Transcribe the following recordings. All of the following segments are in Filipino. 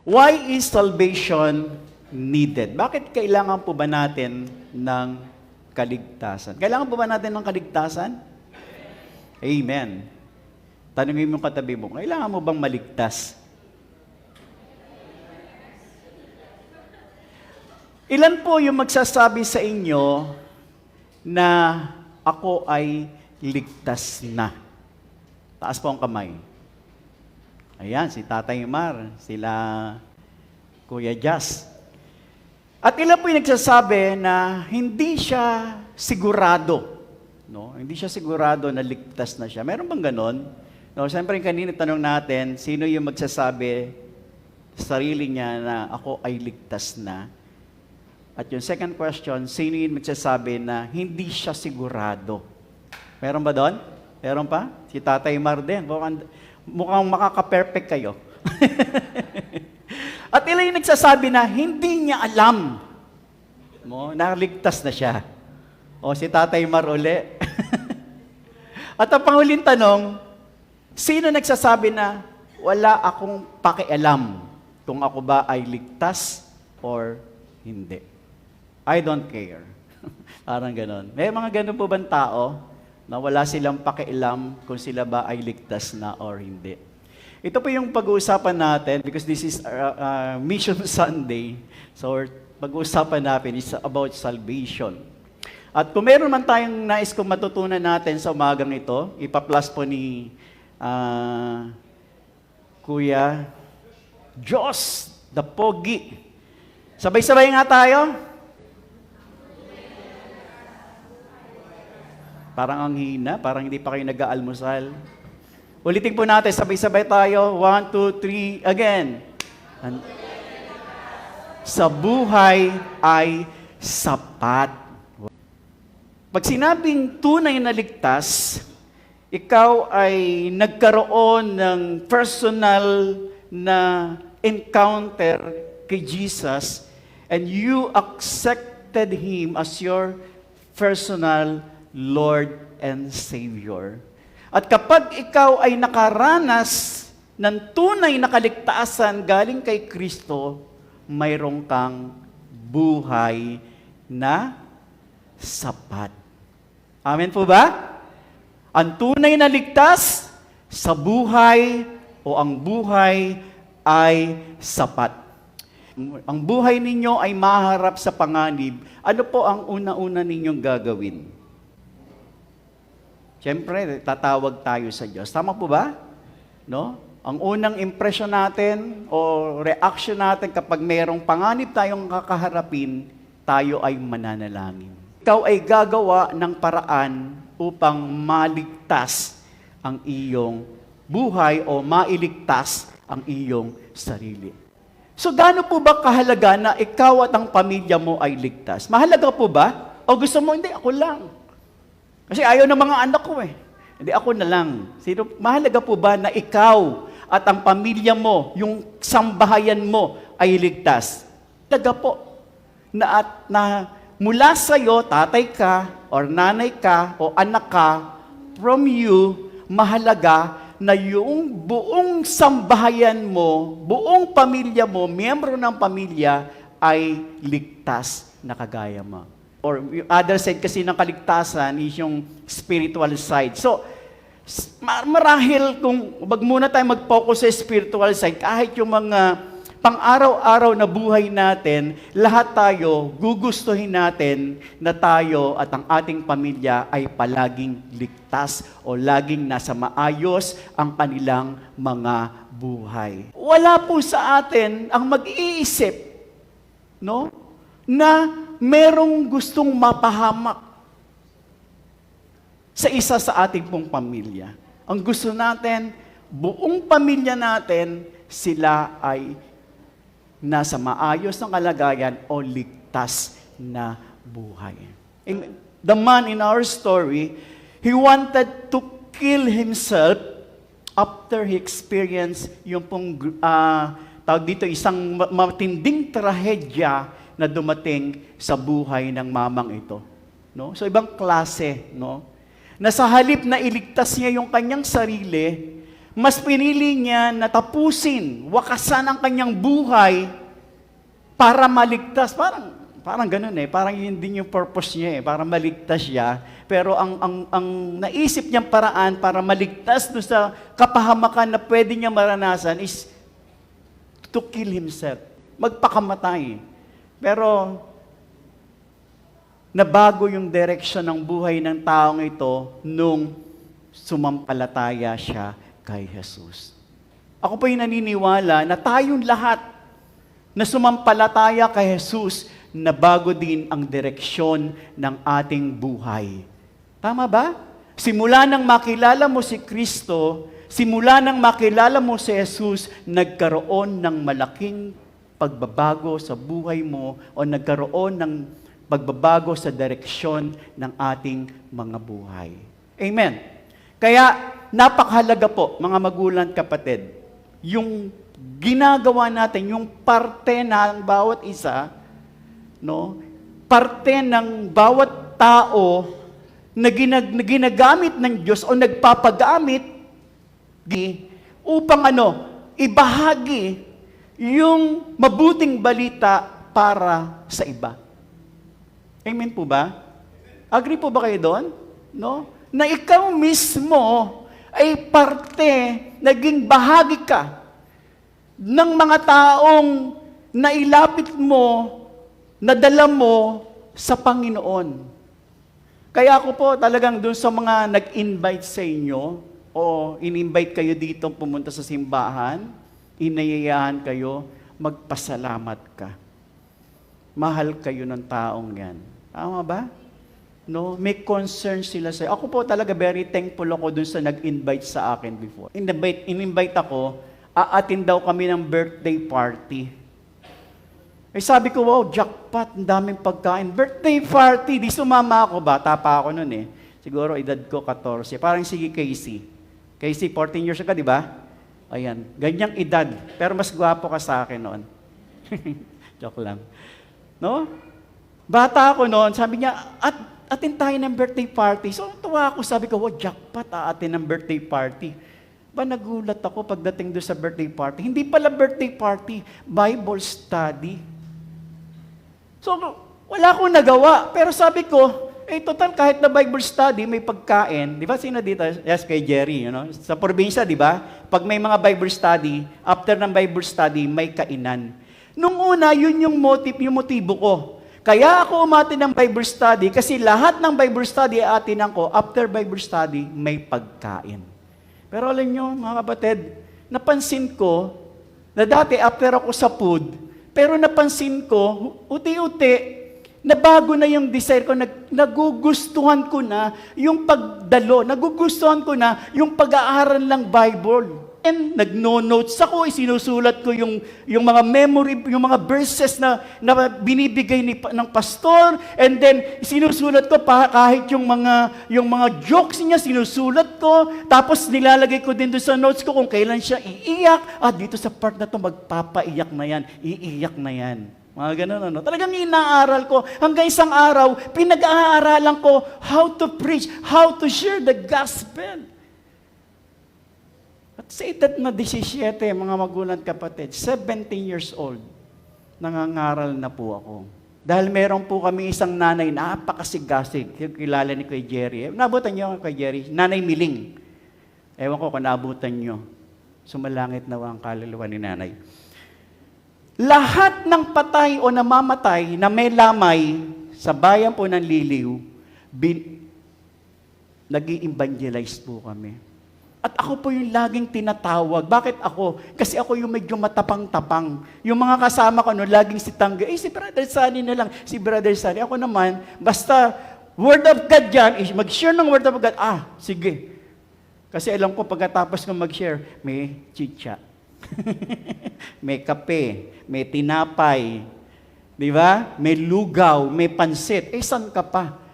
Why is salvation needed? Bakit kailangan po ba natin ng kaligtasan? Kailangan po ba natin ng kaligtasan? Amen. Tanungin mo katabi mo, kailangan mo bang maligtas? Ilan po yung magsasabi sa inyo na ako ay ligtas na? Taas po ang kamay. Ayan, si Tatay Mar, sila Kuya Jas. At ilan po yung nagsasabi na hindi siya sigurado, no? Hindi siya sigurado na ligtas na siya. Meron bang ganon? No, siyempre kanina tanong natin, sino yung magsasabi sa sarili niya na ako ay ligtas na? At yung second question, sino yung magsasabi na hindi siya sigurado? Meron ba doon? Meron pa? Si Tatay Mar din. Mukhang makaka-perfect kayo. At ilan yung nagsasabi na hindi niya alam na ligtas na siya. O si Tatay Mar uli. At ang panghuling tanong, sino nagsasabi na wala akong pakialam kung ako ba ay ligtas or hindi? I don't care. Parang ganon. May mga ganon po bang tao na wala silang pakialam kung sila ba ay ligtas na or hindi? Ito po yung pag-uusapan natin because this is Mission Sunday. So pag-uusapan natin is about salvation. At kung meron man tayong nais kong matutunan natin sa umagang ito, ipa-plus po ni Kuya Diyos, the Pogi. Sabay-sabay nga tayo. Parang ang hina, parang hindi pa kayo nag-aalmusal. Ulitin po natin, sabay-sabay tayo. 1, 2, 3, again. Sa buhay ay sapat. Pag sinabing tunay na ligtas, ikaw ay nagkaroon ng personal na encounter kay Jesus and you accepted Him as your personal Lord and Savior. At kapag ikaw ay nakaranas ng tunay na kaligtasan galing kay Kristo, mayroon kang buhay na sapat. Amen po ba? Ang tunay na ligtas sa buhay o ang buhay ay sapat. Ang buhay ninyo ay maharap sa panganib. Ano po ang una-una ninyong gagawin? Siyempre, tatawag tayo sa Diyos. Tama po ba? No? Ang unang impression natin o reaction natin kapag mayroong panganib tayong kakaharapin, tayo ay mananalangin. Ikaw ay gagawa ng paraan upang maligtas ang iyong buhay o mailigtas ang iyong sarili. So, gaano po ba kahalaga na ikaw at ang pamilya mo ay ligtas? Mahalaga po ba? O gusto mo, hindi, ako lang. Kasi ayaw ng mga anak ko eh. Hindi, ako na lang. Mahalaga po ba na ikaw at ang pamilya mo, yung sambahayan mo ay ligtas? Mahalaga po na mula sa'yo, tatay ka, or nanay ka, o anak ka, from you, mahalaga na yung buong sambahayan mo, buong pamilya mo, miyembro ng pamilya, ay ligtas na kagaya mo. Or yung other side kasi ng kaligtasan is yung spiritual side. So, marahil kung wag muna tayo mag-focus sa spiritual side, kahit yung mga pang-araw-araw na buhay natin, lahat tayo, gugustuhin natin na tayo at ang ating pamilya ay palaging ligtas o laging nasa maayos ang kanilang mga buhay. Wala po sa atin ang mag-iisip, no? Na merong gustong mapahamak sa isa sa ating pong pamilya. Ang gusto natin, buong pamilya natin, sila ay nasa maayos na kalagayan o ligtas na buhay. The man in our story, he wanted to kill himself after he experienced yung pong, tawag dito, isang matinding trahedya na dumating sa buhay ng mamang ito. No? So ibang klase, no? Na sa halip na iligtas niya yung kanyang sarili, mas pinili niya na tapusin, wakasan ang kanyang buhay para maligtas. Parang ganun parang yun din yung purpose niya para maligtas siya. Pero ang naisip niyang paraan para maligtas doon sa kapahamakan na pwede niya maranasan is to kill himself. Magpakamatay. Pero nabago yung direksyon ng buhay ng taong ito nung sumampalataya siya kay Jesus. Ako po yung naniniwala na tayong lahat na sumampalataya kay Jesus, nabago din ang direksyon ng ating buhay. Tama ba? Simula nang makilala mo si Kristo, simula nang makilala mo si Jesus, nagkaroon ng malaking pagbabago sa buhay mo o nagkaroon ng pagbabago sa direksyon ng ating mga buhay. Amen. Kaya napakahalaga po, mga magulang, kapatid, yung ginagawa natin, yung parte ng bawat isa, parte ng bawat tao na ginagamit ng Diyos o nagpapagamit upang ibahagi yung mabuting balita para sa iba. Amen po ba? Agree po ba kayo doon? Na ikaw mismo ay parte, naging bahagi ka ng mga taong nailapit mo, nadala mo sa Panginoon. Kaya ako po talagang doon sa mga nag-invite sa inyo o in-invite kayo dito pumunta sa simbahan, inayayahan kayo, magpasalamat ka. Mahal kayo ng taong yan. Tama ba? May concern sila sa'yo. Ako po talaga very thankful ako dun sa nag-invite sa akin before. In-invite ako, aatin daw kami ng birthday party. Sabi ko, wow, jackpot, ang daming pagkain. Birthday party, di sumama ako. Bata pa ako nun Siguro edad ko 14. Parang sige Casey. Casey, 14 years ka, di ba? Ayan, ganyang edad. Pero mas gwapo ka sa akin noon. Joke lang. Bata ako noon, sabi niya, atin tayo ng birthday party. So, tuwa ako, sabi ko, jackpot, atin ng birthday party. Nagulat ako pagdating doon sa birthday party. Hindi pala birthday party, Bible study. So, wala akong nagawa. Pero sabi ko, total, kahit na Bible study, may pagkain. Di ba, sino dito? Yes, kay Jerry, Sa probinsya, di ba? Pag may mga Bible study, after ng Bible study, may kainan. Nung una, yun yung motibo ko. Kaya ako umati ng Bible study kasi lahat ng Bible study atinan ko, after Bible study, may pagkain. Pero alam nyo, mga kapatid, napansin ko na dati after ako sa food, pero napansin ko, uti-uti, nabago na yung desire ko, nagugustuhan ko na yung pagdalo, nagugustuhan ko na yung pag-aaral ng Bible. And nagno-notes ako, sinusulat ko yung mga memory, yung mga verses na binibigay ng pastor, and then sinusulat ko kahit yung mga jokes niya, sinusulat ko, tapos nilalagay ko din doon sa notes ko kung kailan siya iiyak, dito sa part na to magpapaiyak na yan, iiyak na yan. Mga ganun, Talagang inaaral ko. Hanggang isang araw, pinag-aaralan ko how to preach, how to share the gospel. At sa edad na 17, mga magulang kapatid, 17 years old, nangangaral na po ako. Dahil meron po kami isang nanay, napakasigasig, kilala ni Kuya Jerry. Naabutan niyo Kuya Jerry? Nanay Miling. Ewan ko kung naabutan niyo. Sumalangit na ang kaluluwa ni nanay. Lahat ng patay o namamatay na may lamay sa bayan po ng Liliw, nag-i-evangelize po kami. At ako po yung laging tinatawag. Bakit ako? Kasi ako yung medyo matapang-tapang. Yung mga kasama ko, laging si Tangga, si Brother Sunny na lang, si Brother Sunny. Ako naman, basta Word of God dyan, mag-share ng Word of God, sige. Kasi alam ko, pagkatapos ko mag-share, may chicha. May kape, may tinapay, di ba? May lugaw, may pansit. Saan ka pa?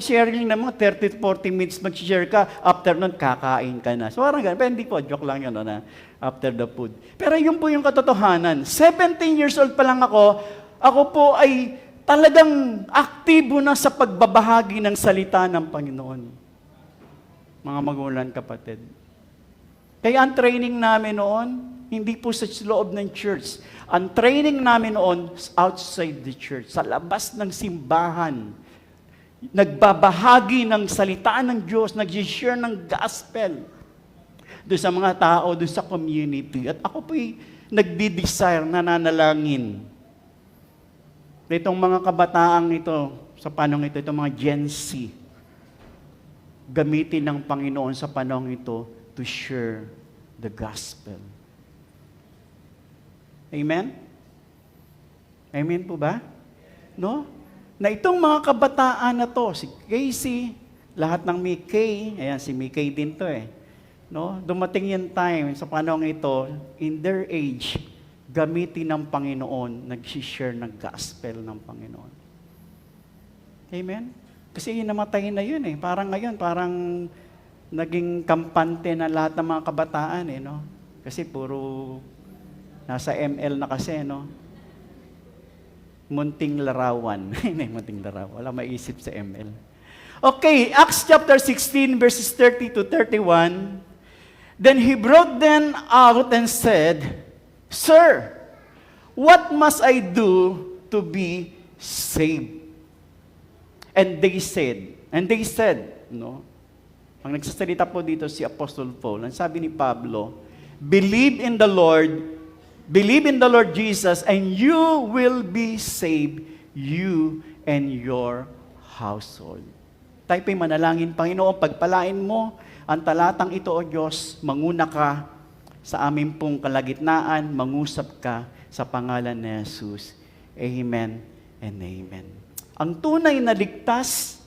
Sharing naman, 30 to 40 minutes mag-share ka, after nun, kakain ka na. So, parang ganun. Pero hindi po, joke lang yun, na after the food. Pero yun po yung katotohanan. 17 years old pa lang ako po ay talagang aktibo na sa pagbabahagi ng salita ng Panginoon. Mga magulang kapatid. Kaya ang training namin noon, hindi po sa loob ng church. Ang training namin noon, outside the church, sa labas ng simbahan. Nagbabahagi ng salita ng Diyos, nag-share ng gospel doon sa mga tao, doon sa community. At ako po'y nagdi-desire, nananalangin. Itong mga kabataang ito, sa panahon ito, itong mga Gen Z, gamitin ng Panginoon sa panahon ito to share the gospel. Amen? Amen po ba? No? Na itong mga kabataan na to, si Casey, lahat ng Mickey, ayan si Mickey din to eh. No? Dumating yung time sa panahon ito, in their age, gamitin ng Panginoon, nag-share ng gospel ng Panginoon. Amen? Kasi namatay na yun eh. Parang ngayon, parang naging kampante na lahat ng mga kabataan eh, no? Kasi puro nasa ML na kasi, no? Munting larawan. Hindi, munting larawan. Wala maisip sa ML. Okay, Acts chapter 16, verses 30 to 31. Then he brought them out and said, Sir, what must I do to be saved? And they said, no? Ang nagsasalita po dito si Apostle Paul, ang sabi ni Pablo, believe in the Lord Jesus, and you will be saved, you and your household. Tayo po'y manalangin, Panginoon, pagpalain mo ang talatang ito, O Diyos, manguna ka sa aming pong kalagitnaan, mangusap ka sa pangalan ni Jesus. Amen and amen. Ang tunay na ligtas,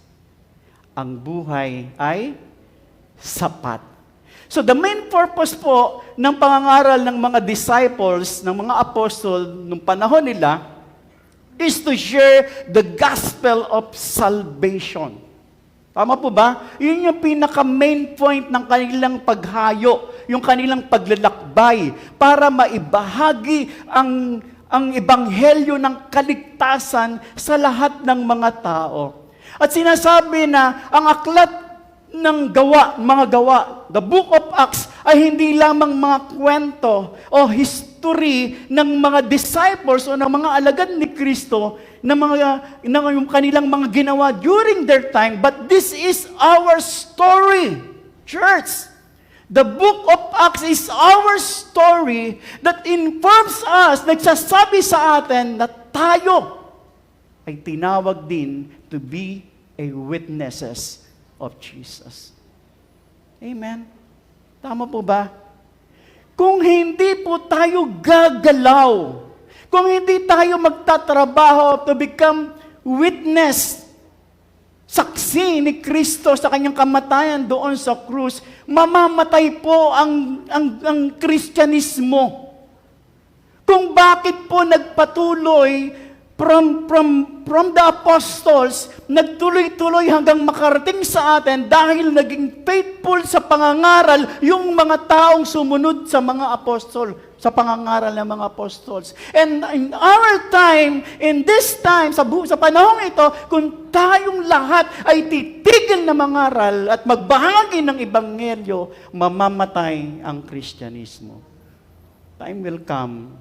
ang buhay ay sapat. So the main purpose po ng pangangaral ng mga disciples, ng mga apostol, nung panahon nila, is to share the gospel of salvation. Tama po ba? Yun yung pinaka-main point ng kanilang paghayo, yung kanilang paglalakbay, para maibahagi ang ebanghelyo ng kaligtasan sa lahat ng mga tao. At sinasabi na ang aklat ng mga gawa, the book of Acts, ay hindi lamang mga kwento o history ng mga disciples o ng mga alagad ni Kristo ng yung kanilang mga ginawa during their time, but this is our story, church. The book of Acts is our story that informs us, nagsasabi sa atin na tayo ay tinawag din to be a witnesses of Jesus. Amen? Tama po ba? Kung hindi po tayo gagalaw, kung hindi tayo magtatrabaho to become witness, saksi ni Kristo sa kanyang kamatayan doon sa krus, mamamatay po ang Kristyanismo. Kung bakit po nagpatuloy from the apostles, nagtuloy-tuloy hanggang makarating sa atin dahil naging faithful sa pangangaral yung mga taong sumunod sa mga apostol, sa pangangaral ng mga apostles. And in our time, in this time, sa panahong ito, kung tayong lahat ay titigil na mangaral at magbahagi ng ebanghelyo, mamamatay ang Kristyanismo. Time will come,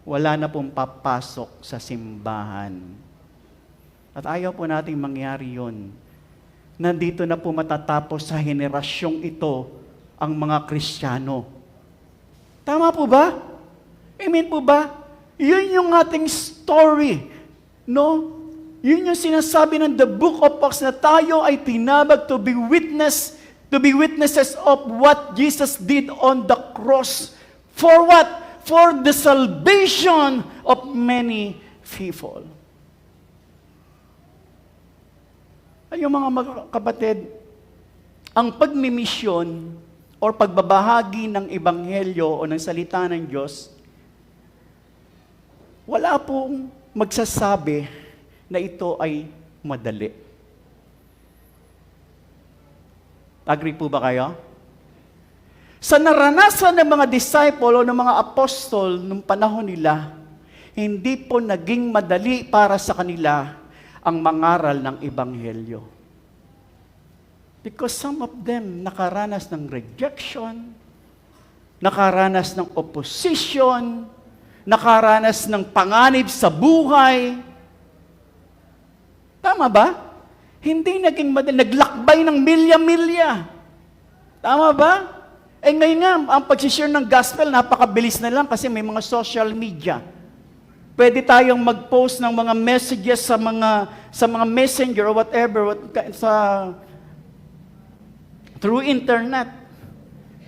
wala na pong papasok sa simbahan. At ayaw po nating mangyari yun. Nandito na po matatapos sa henerasyong ito ang mga Kristiyano. Tama po ba? Amen po ba? Yun yung ating story. No? Yun yung sinasabi ng the book of Acts na tayo ay tinawag to be witnesses of what Jesus did on the cross. For what? For the salvation of many people. Ay, mga kapatid, ang pagmimisyon o pagbabahagi ng ebanghelyo o ng salita ng Diyos, wala pong magsasabi na ito ay madali. Agree po ba kayo? Sa naranasan ng mga disciple o ng mga apostol nung panahon nila, hindi po naging madali para sa kanila ang mangaral ng ebanghelyo. Because some of them nakaranas ng rejection, nakaranas ng opposition, nakaranas ng panganib sa buhay. Tama ba? Hindi naging madali. Naglakbay ng milya-milya. Tama ba? Eh ngayon nga, ang pag-share ng gospel, napakabilis na lang kasi may mga social media. Pwede tayong mag-post ng mga messages sa mga messenger or whatever, through internet.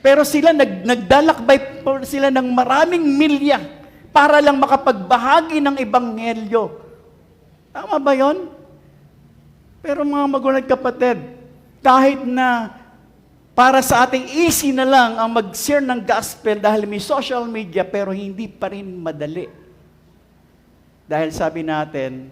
Pero sila, nagdalakbay sila ng maraming milya para lang makapagbahagi ng ebanghelyo. Tama ba yon? Pero mga magulang kapatid, kahit na para sa ating easy na lang ang mag-share ng gospel dahil may social media, pero hindi pa rin madali. Dahil sabi natin,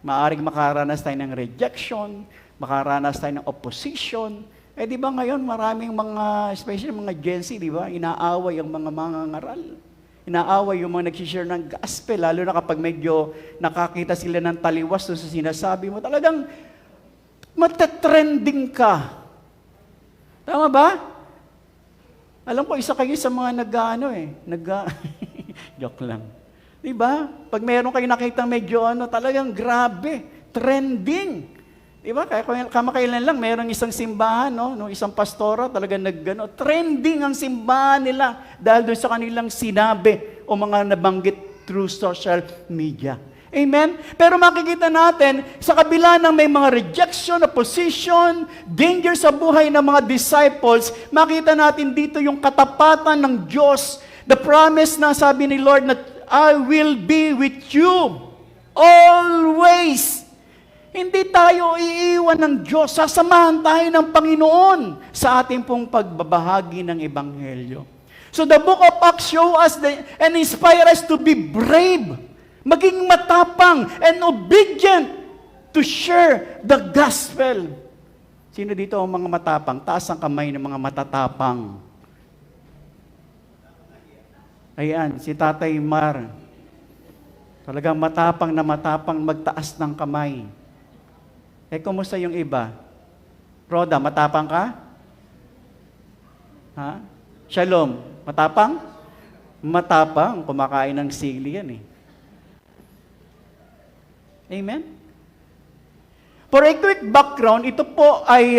maaaring makaranas tayo ng rejection, makaranas tayo ng opposition. Eh di ba ngayon maraming mga, especially mga Gen Z, di ba? Inaaway ang mga mangangaral. Inaaway yung mga nag-share ng gospel, lalo na kapag medyo nakakita sila ng taliwas doon sa sinasabi mo. Talagang matatrending ka. Tama ba? Alam ko, isa kayo sa mga joke lang. Diba? Pag meron kayo nakita medyo talagang grabe, trending. Diba? Kaya kamakailan lang, merong isang simbahan, no, isang pastora, talagang trending ang simbahan nila dahil doon sa kanilang sinabi o mga nabanggit through social media. Amen? Pero makikita natin, sa kabila ng may mga rejection, opposition, danger sa buhay ng mga disciples, makita natin dito yung katapatan ng Diyos, the promise na sabi ni Lord na, I will be with you always. Hindi tayo iiwan ng Diyos. Sasamahan tayo ng Panginoon sa ating pong pagbabahagi ng Ebanghelyo. So the book of Acts show us and inspire us to be brave, maging matapang and obedient to share the gospel. Sino dito ang mga matapang? Taas ang kamay ng mga matatapang. Ayan, si Tatay Mar. Talagang matapang na matapang magtaas ng kamay. Eh, kumusta yung iba? Roda, matapang ka? Ha? Shalom, matapang? Matapang, kumakain ng sili yan eh. Amen? For a quick background, ito po ay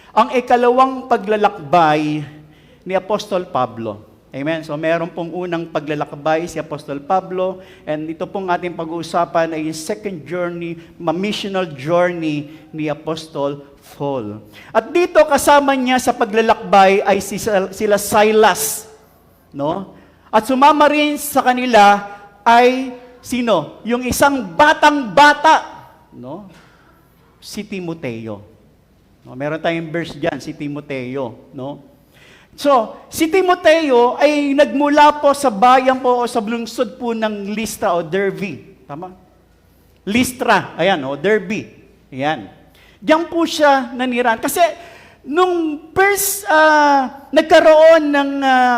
ang ikalawang paglalakbay ni Apostol Pablo. Amen? So, meron pong unang paglalakbay si Apostol Pablo, and ito pong ating pag-uusapan ay yung second journey, missional journey ni Apostol Paul. At dito, kasama niya sa paglalakbay ay sila Silas. No? At sumama rin sa kanila ay sino? Yung isang batang-bata. No? Si Timoteo. No? Meron tayong verse dyan, si Timoteo. No? So, si Timoteo ay nagmula po sa bayan po o sa lungsod po ng Lystra o Derbe. Tama? Lystra, ayan, Derbe. Ayan. Diyan po siya nanirahan. Kasi, nung first nagkaroon ng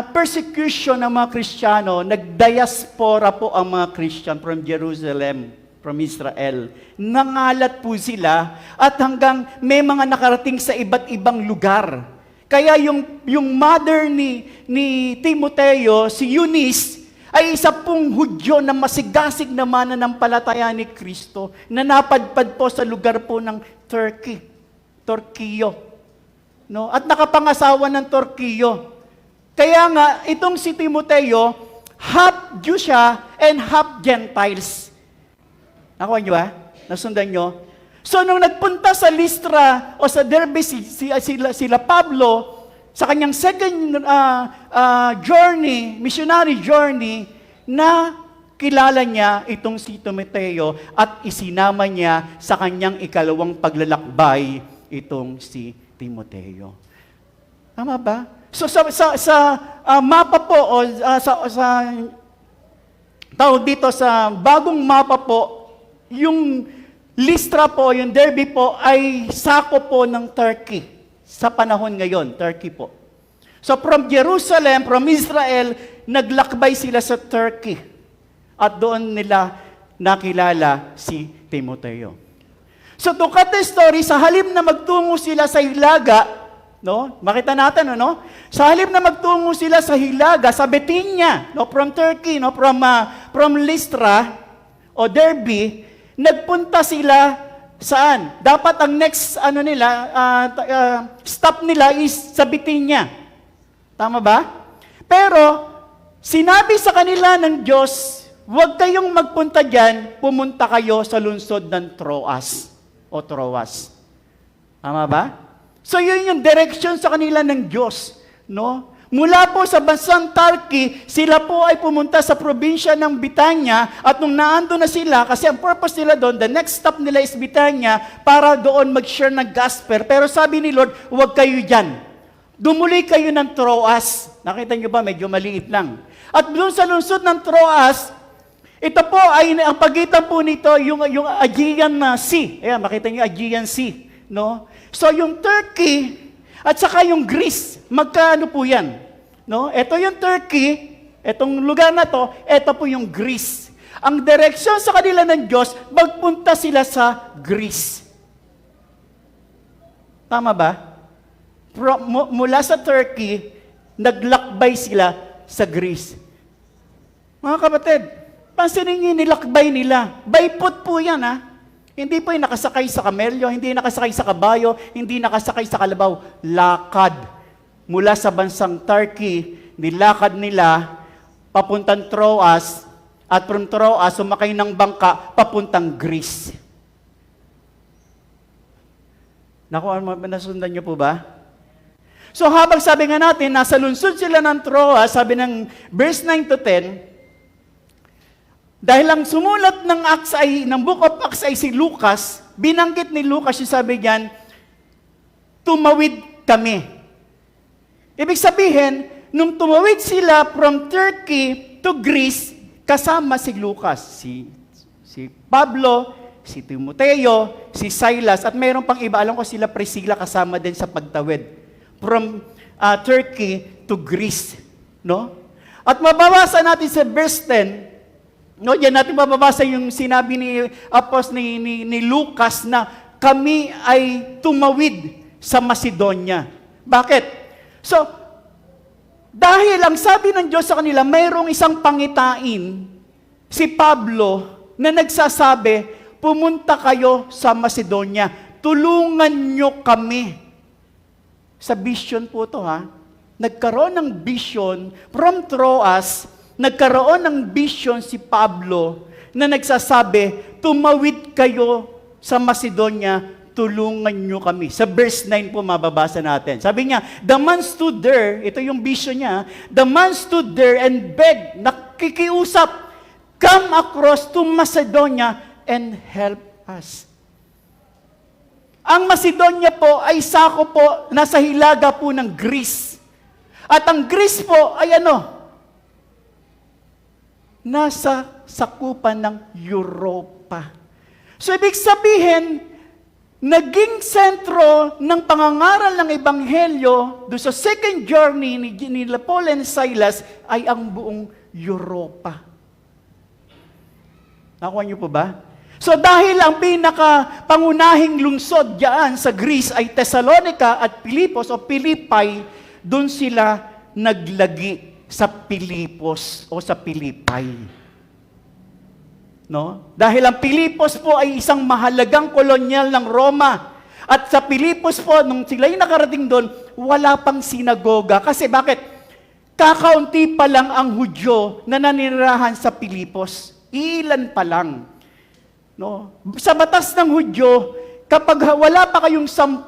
persecution ng mga Kristiyano, nagdiaspora po ang mga Christian from Jerusalem, from Israel. Nangalat po sila at hanggang may mga nakarating sa iba't ibang lugar. Kaya yung mother ni Timoteo, si Eunice, ay isa pong Hudyo na masigasig na mananampalataya ni Kristo na napadpad po sa lugar po ng Turkiyo. No? At nakapangasawa ng Turkiyo. Kaya nga, itong si Timoteo, half Jew siya and half Gentiles. Nakuha niyo ba? Nasundan niyo? So, nung nagpunta sa Lystra o sa Derbe sila Pablo, sa kanyang second journey, missionary journey, na kilala niya itong si Timoteo at isinama niya sa kanyang ikalawang paglalakbay itong si Timoteo. Tama ba? So, sa mapa po, o sa tawag dito sa bagong mapa po, yung Lystra po, yung Derbe po, ay sako po ng Turkey. Sa panahon ngayon, Turkey po. So from Jerusalem, from Israel, naglakbay sila sa Turkey. At doon nila nakilala si Timoteo. So to cut the story, sa halip na magtungo sila sa Hilaga, No? Makita natin, ano? Sa halip na magtungo sila sa Hilaga, sa Bethania, no? From Turkey, no? From Lystra o Derbe, nagpunta sila saan? Dapat ang next stop nila is sa Bethania. Tama ba? Pero, sinabi sa kanila ng Diyos, huwag kayong magpunta dyan, pumunta kayo sa lungsod ng Troas o Troas. Tama ba? So, yun yung direction sa kanila ng Diyos. No? Mula po sa bansang Turkey, sila po ay pumunta sa probinsya ng Bitanya at nung naando na sila, kasi ang purpose nila doon, the next stop nila is Bitanya para doon mag-share ng gospel. Pero sabi ni Lord, huwag kayo dyan. Dumuli kayo ng Troas. Nakita niyo ba? Medyo maliit lang. At doon sa lungsod ng Troas, ito po ay, ang pagitan po nito, yung Aegean Sea. Ayan, makita niyo Aegean Sea. No? So yung Turkey, at saka yung Greece, magkaano po yan? No? Ito yung Turkey, itong lugar na to, ito po yung Greece. Ang direksyon sa kanila ng Diyos, magpunta sila sa Greece. Tama ba? Mula sa Turkey, naglakbay sila sa Greece. Mga kapatid, pansinin niyo nilakbay nila. By foot po yan, ha? Hindi po yung nakasakay sa kamelyo, hindi nakasakay sa kabayo, hindi nakasakay sa kalabaw. Lakad. Mula sa bansang Turkey, nilakad nila papuntang Troas, at from Troas, sumakay ng bangka papuntang Greece. Naku, nasundan niyo po ba? So habang sabi nga natin, nasa lungsod sila ng Troas, sabi ng verse 9 to 10, dahil ang sumulat ng Book of Acts ay si Lucas, binanggit ni Lucas yung sabi niyan, tumawid kami. Ibig sabihin, nung tumawid sila from Turkey to Greece, kasama si Lucas, si Pablo, si Timoteo, si Silas, at mayroon pang iba, alam ko sila Priscilla kasama din sa pagtawid. From Turkey to Greece. No? At mababasa natin sa verse 10, no, diyan natin mababasa yung sinabi ni Lucas na kami ay tumawid sa Macedonia. Bakit? So, dahil ang sabi ng Diyos sa kanila, mayroong isang pangitain, si Pablo, na nagsasabi, pumunta kayo sa Macedonia, tulungan nyo kami. Sa vision po to, ha? Nagkaroon ng vision from Troas, nagkaroon ng vision si Pablo na nagsasabi, tumawid kayo sa Macedonia, tulungan nyo kami. Sa verse 9 po mababasa natin. Sabi niya, the man stood there, ito yung vision niya, the man stood there and begged, nakikiusap, come across to Macedonia and help us. Ang Macedonia po ay sako po, nasa hilaga po ng Greece. At ang Greece po ay nasa sakupan ng Europa. So, ibig sabihin, naging sentro ng pangangaral ng Ebanghelyo doon sa second journey ni Paul and Silas ay ang buong Europa. Nakuha niyo po ba? So, dahil ang pinaka-pangunahing lungsod diyan sa Greece ay Thessalonica at Pilipos o Pilipay, doon sila naglagi sa Pilipos o sa Pilipay. No? Dahil ang Pilipos po ay isang mahalagang kolonyal ng Roma. At sa Pilipos po, nung sila'y nakarating doon, wala pang sinagoga. Kasi bakit? Kakaunti pa lang ang Hudyo na naninirahan sa Pilipos. Ilan pa lang. No? Sa batas ng Hudyo, kapag wala pa kayong 10,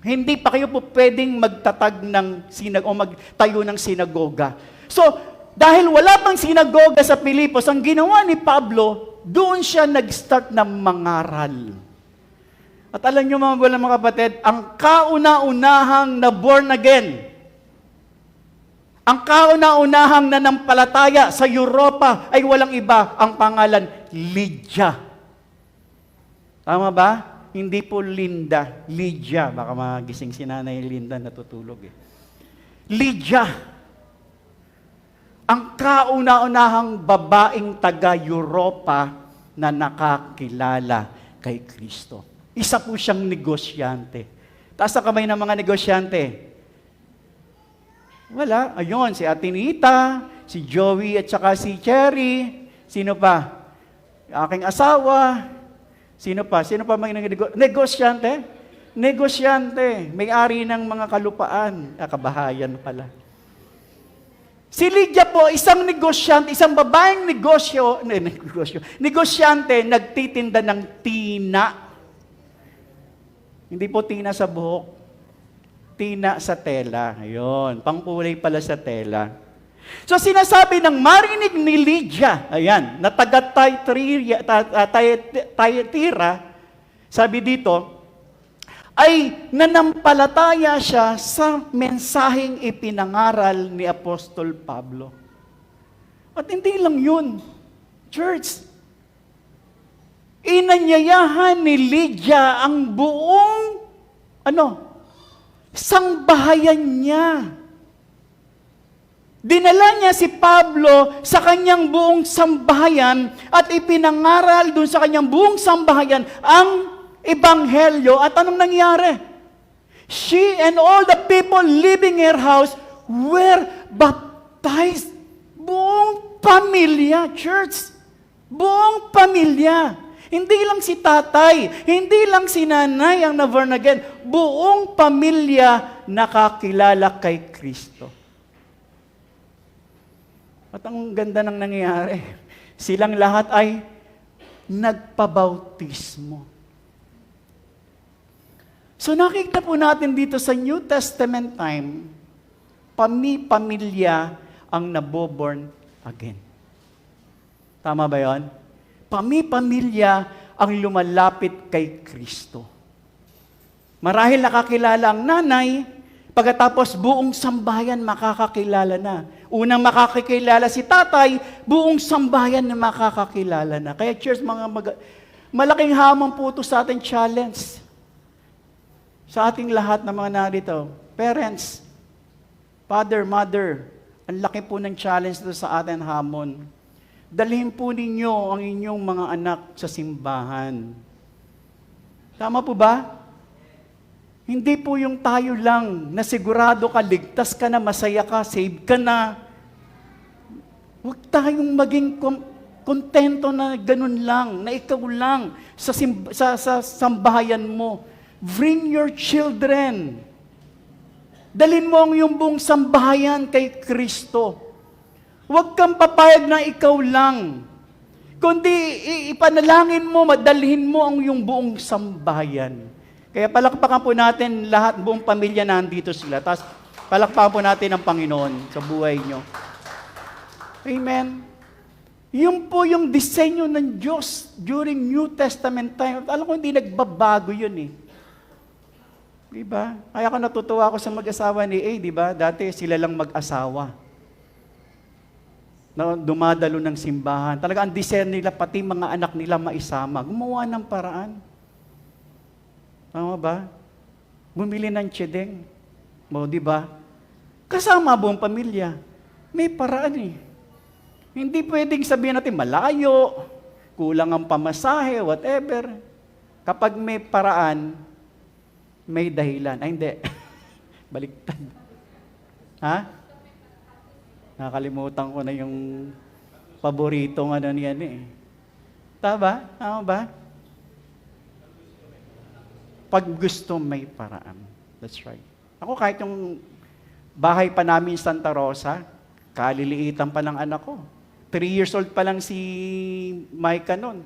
hindi pa kayo po pwedeng magtatag ng o magtayo ng sinagoga. So, dahil wala pang sinagoga sa Pilipos, ang ginawa ni Pablo, doon siya nag-start ng mangaral. At alam niyo mga kapatid, ang kauna-unahang na born again, ang kauna-unahang nanampalataya sa Europa ay walang iba, ang pangalan, Lydia. Tama ba? Hindi po Linda, Lydia. Baka magising si Nanay Linda, natutulog eh. Lydia. Ang kauna-unahang babaeng taga-Europa na nakakilala kay Kristo. Isa po siyang negosyante. Taas ang kamay ng mga negosyante. Wala. Ayun, si Atinita, si Joey at saka si Cherry. Sino pa? Aking asawa. Sino pa? Sino pa mga negosyante? Negosyante. May-ari ng mga kalupaan. Kabahayan pala. Si Lydia po, isang negosyante, isang babaeng negosyante, nagtitinda ng tina. Hindi po tina sa buhok. Tina sa tela. Ayun, pangkulay pala sa tela. So sinasabi ng marinig ni Lydia, ayan, na taga Thyatira, sabi dito, ay nanampalataya siya sa mensaheng ipinangaral ni Apostol Pablo. At hindi lang yun, church. Inanyayahan ni Lydia ang buong, sangbahayan niya. Dinala niya si Pablo sa kanyang buong sambahayan at ipinangaral dun sa kanyang buong sambahayan ang Ebanghelyo. At anong nangyari? She and all the people living in her house were baptized. Buong pamilya, church. Buong pamilya. Hindi lang si tatay, hindi lang si nanay ang na-born again. Buong pamilya nakakilala kay Kristo. At ang ganda ng nangyayari, silang lahat ay nagpabautismo. So nakikita po natin dito sa New Testament time, pamilya ang naboborn again. Tama ba yun? Pamilya ang lumalapit kay Kristo. Marahil nakakilala ang nanay, pagkatapos buong sambahayan makakakilala na. Unang makakakilala si tatay, buong sambahayan na makakakilala na. Kaya church, malaking hamon po ito sa ating challenge. Sa ating lahat ng mga narito, parents, father, mother, ang laki po ng challenge ito sa ating hamon. Dalhin po ninyo ang inyong mga anak sa simbahan. Tama po ba? Hindi po yung tayo lang na sigurado ka, ligtas ka na, masaya ka, save ka na. Huwag tayong maging kontento na ganun lang, na ikaw lang sa sambahayan mo. Bring your children. Dalhin mo ang iyong buong sambahayan kay Kristo. Huwag kang papayag na ikaw lang. Kundi ipanalangin mo, madalhin mo ang iyong buong sambahayan. Kaya palakpakan po natin lahat, buong pamilya nandito sila. Tapos palakpakan po natin ang Panginoon sa buhay nyo. Amen. Yun po yung disenyo ng Diyos during New Testament time. Alam ko, hindi nagbabago yun eh. Diba? Kaya natutuwa ako sa mag-asawa ni A, diba? Dati sila lang mag-asawa. Na dumadalo ng simbahan. Talaga ang disenyo nila, pati mga anak nila maisama. Gumawa ng paraan. Tama ba? Bumili ng tsedeng. O, diba? Kasama buong pamilya. May paraan eh. Hindi pwedeng sabihin natin malayo, kulang ang pamasahe, whatever. Kapag may paraan, may dahilan. Ay, hindi. Baliktad. Ha? Nakalimutan ko na yung paboritong niyan eh. Tama? Tama ba? Pag gusto, may paraan. That's right. Ako kahit yung bahay pa namin Santa Rosa, kaliliitan pa ng anak ko. 3 years old pa lang si Micah nun.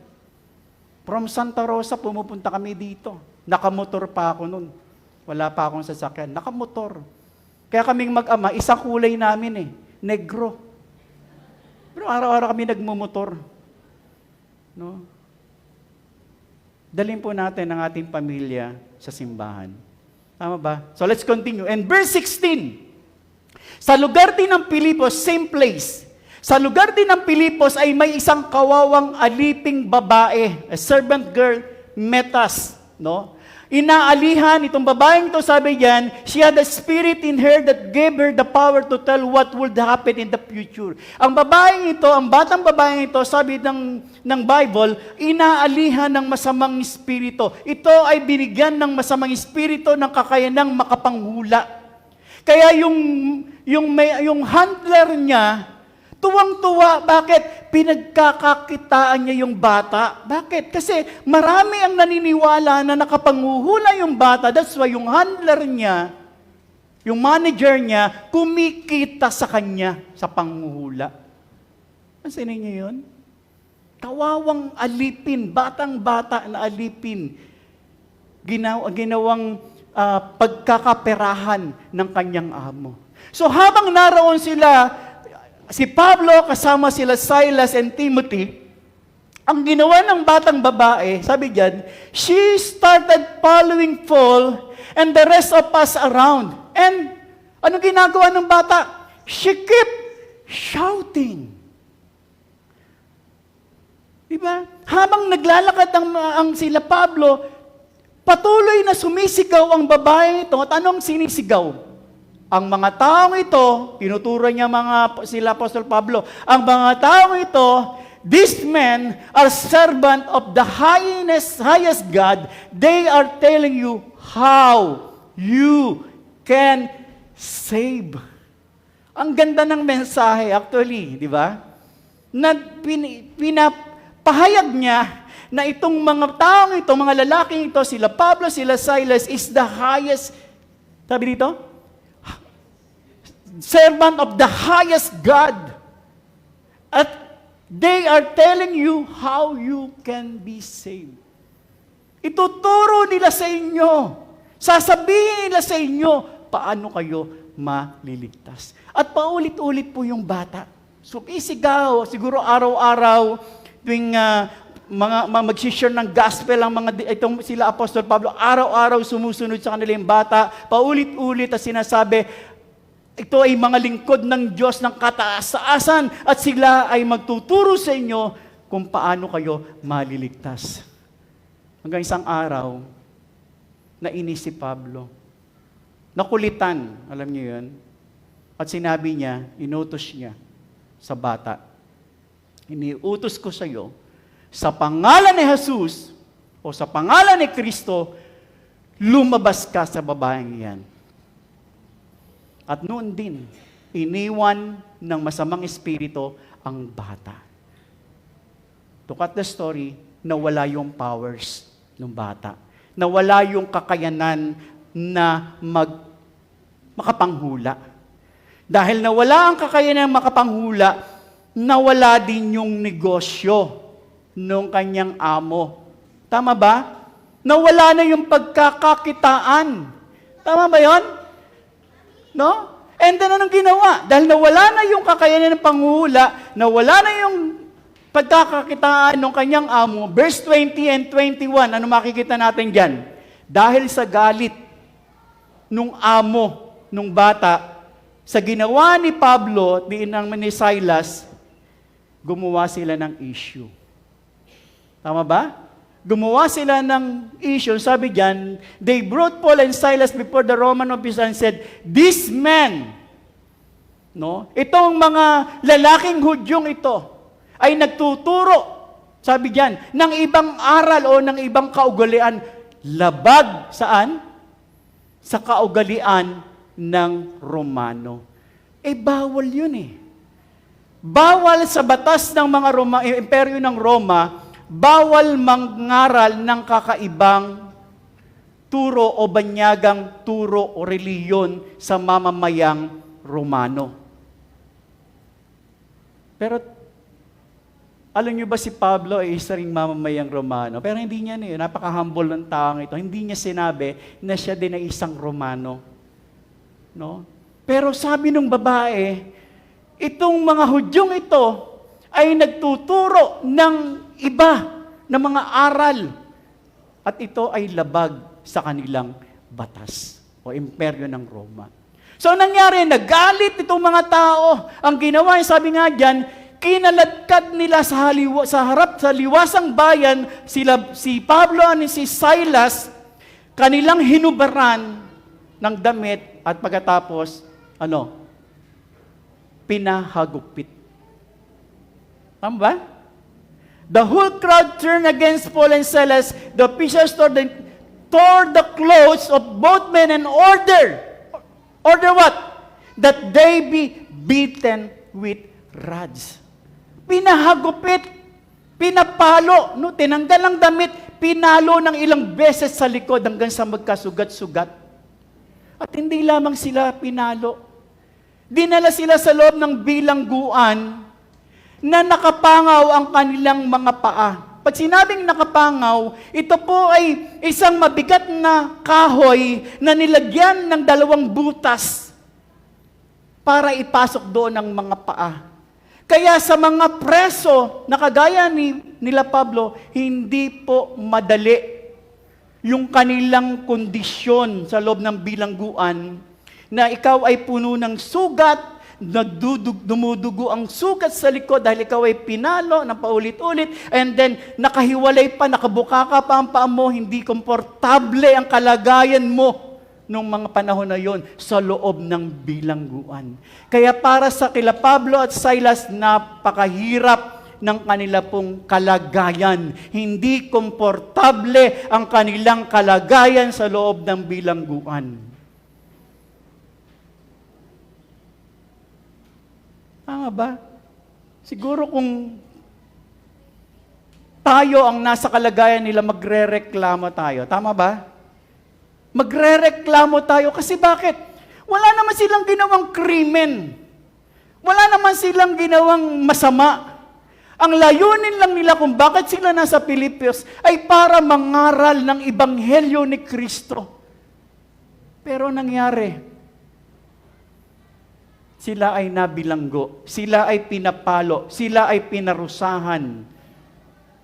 From Santa Rosa, pumupunta kami dito. Nakamotor pa ako nun. Wala pa akong sasakyan. Nakamotor. Kaya kaming mag-ama, isang kulay namin eh. Negro. Pero araw-araw kami nagmumotor. No? Dalhin po natin ang ating pamilya sa simbahan. Tama ba? So let's continue. And verse 16. Sa lugar din ng Pilipos, same place. Sa lugar din ng Pilipos ay may isang kawawang aliping babae, a servant girl, met us, no? Inaalihan itong babaeng ito, sabi diyan, she had a spirit in her that gave her the power to tell what would happen in the future. Ang babaeng ito, ang batang babaeng ito, sabi ng Bible, inaalihan ng masamang espiritu. Ito ay binigyan ng masamang espiritu ng kakayanang makapanghula. Kaya yung handler niya, tuwang-tuwa. Bakit? Pinagkakakitaan niya yung bata. Bakit? Kasi marami ang naniniwala na nakapanghuhula yung bata. That's why yung handler niya, yung manager niya, kumikita sa kanya sa panghuhula. Pansin niyo yun? Kawawang alipin, batang-bata na alipin, ginawang pagkakaperahan ng kanyang amo. So habang naroon sila, si Pablo kasama sila Silas and Timothy, ang ginawa ng batang babae, sabi diyan, she started following Paul and the rest of us around. And ano ginagawa ng bata? She kept shouting. Diba? Habang naglalakad ang sila Pablo, patuloy na sumisigaw ang babae ito. At anong sinisigaw? Ang mga taong ito, tinuturo niya sila Apostol Pablo, ang mga taong ito, these men are servant of the highest God. They are telling you how you can save. Ang ganda ng mensahe actually, di ba? Na pinapahayag niya na itong mga taong ito, mga lalaking ito, sila Pablo, sila Silas, is the highest, sabi dito, servant of the highest God. At they are telling you how you can be saved. Ituturo nila sa inyo. Sasabihin nila sa inyo paano kayo maliligtas. At paulit-ulit po yung bata. So isigaw, siguro araw-araw, tuwing mag-share ng gospel ang itong sila Apostol Pablo, araw-araw sumusunod sa kanila yung bata, paulit-ulit at sinasabi, ito ay mga lingkod ng Diyos ng kataas-taasan at sila ay magtuturo sa inyo kung paano kayo maliligtas. Hanggang isang araw, nainis si Pablo. Nakulitan, alam niyo yun? At sinabi niya, inutos niya sa bata, iniutos ko sa iyo, sa pangalan ni Jesus o sa pangalan ni Kristo, lumabas ka sa babaeng yan. At noon din, iniwan ng masamang espiritu ang bata. To cut the story, nawala yung powers ng bata. Nawala yung kakayanan na makapanghula. Dahil nawala ang kakayanan makapanghula, nawala din yung negosyo ng kanyang amo. Tama ba? Nawala na yung pagkakakitaan. Tama ba yon? No? And then anong ginawa? Dahil nawala na yung kakayanan ng panghula, nawala na yung pagkakakitaan ng kanyang amo, verse 20 and 21, ano makikita natin dyan? Dahil sa galit nung amo, nung bata, sa ginawa ni Pablo, ni Silas, gumawa sila ng issue. Tama ba? Gumawa sila ng issue, sabi diyan, they brought Paul and Silas before the Roman officials and said, these men, no, itong mga lalaking Hudyong ito, ay nagtuturo, sabi diyan, ng ibang aral o ng ibang kaugalian, labag saan? Sa kaugalian ng Romano. Bawal yun eh. Bawal sa batas ng mga imperyo ng Roma, bawal mangaral ng kakaibang turo o banyagang turo o reliyon sa mamamayang Romano. Pero alam niyo ba si Pablo ay isa ring mamamayang Romano? Pero hindi niya napaka-humble ng taong ito. Hindi niya sinabi na siya din ay isang Romano. No? Pero sabi ng babae, itong mga Hudyong ito ay nagtuturo ng iba na mga aral. At ito ay labag sa kanilang batas o imperyo ng Roma. So nangyari, nagalit itong mga tao. Ang ginawa, sabi nga dyan, kinaladkad nila sa harap sa liwasang bayan si Pablo at si Silas kanilang hinubaran ng damit at pagkatapos, pinahagupit. Tama ba? The whole crowd turned against Paul and Silas. The officials tore the clothes of both men and order what? That they be beaten with rods. Pinahagupit, pinapalo, tinanggal ang damit, pinalo ng ilang beses sa likod hanggang sa magkasugat-sugat. At hindi lamang sila pinalo. Dinala sila sa loob ng bilangguan na nakapangaw ang kanilang mga paa. Pag sinabing nakapangaw, ito po ay isang mabigat na kahoy na nilagyan ng 2 butas para ipasok doon ang mga paa. Kaya sa mga preso na kagaya nila Pablo, hindi po madali yung kanilang kondisyon sa loob ng bilangguan na ikaw ay puno ng sugat, dumudugo ang sugat sa likod dahil ikaw ay pinalo ng paulit-ulit, and then nakahiwalay pa, nakabuka ka pa ang paa mo, hindi komportable ang kalagayan mo nung mga panahon na yon sa loob ng bilangguan. Kaya para sa kila Pablo at Silas, napakahirap ng kanila pong kalagayan. Hindi komportable ang kanilang kalagayan sa loob ng bilangguan. Tama ba? Siguro kung tayo ang nasa kalagayan nila, magre-reklamo tayo. Tama ba? Magre-reklamo tayo kasi bakit? Wala naman silang ginawang krimen. Wala naman silang ginawang masama. Ang layunin lang nila kung bakit sila nasa Pilipos ay para mangaral ng Ebanghelyo ni Kristo. Pero nangyari, sila ay nabilanggo, sila ay pinapalo, sila ay pinarusahan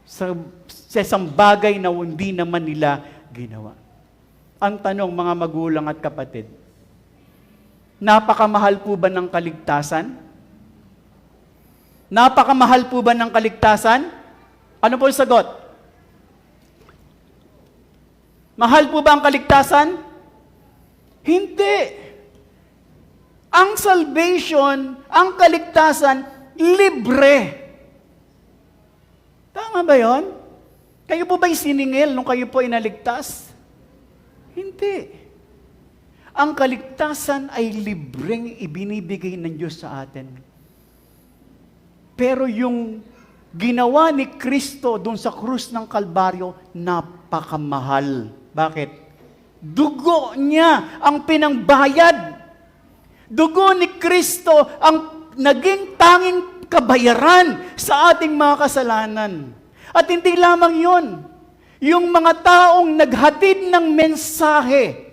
sa isang bagay na hindi naman nila ginawa. Ang tanong, mga magulang at kapatid, napakamahal po ba ng kaligtasan? Napakamahal po ba ng kaligtasan? Ano po yung sagot? Mahal po ba ang kaligtasan? Hindi. Ang salvation, ang kaligtasan, libre. Tama ba yon? Kayo po ba'y siningil nung kayo po inaligtas? Hindi. Ang kaligtasan ay libreng ibinibigay ng Diyos sa atin. Pero yung ginawa ni Kristo doon sa krus ng Kalbaryo, napakamahal. Bakit? Dugo niya ang pinangbayad. Dugo ni Kristo ang naging tanging kabayaran sa ating mga kasalanan. At hindi lamang yun. Yung mga taong naghatid ng mensahe,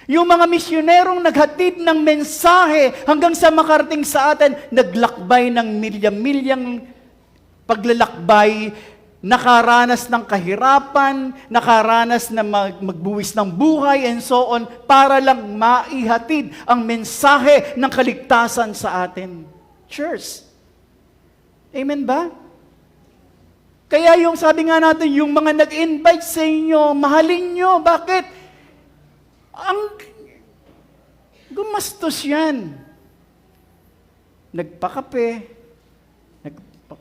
yung mga misyonerong naghatid ng mensahe hanggang sa makarating sa atin, naglakbay ng milya-milyang paglalakbay, nakaranas ng kahirapan, nakaranas na magbuwis ng buhay, and so on, para lang maihatid ang mensahe ng kaligtasan sa atin. Church. Amen ba? Kaya yung sabi nga natin, yung mga nag-invite sa inyo, mahalin nyo. Bakit? Ang gumastos yan. Nagpakape.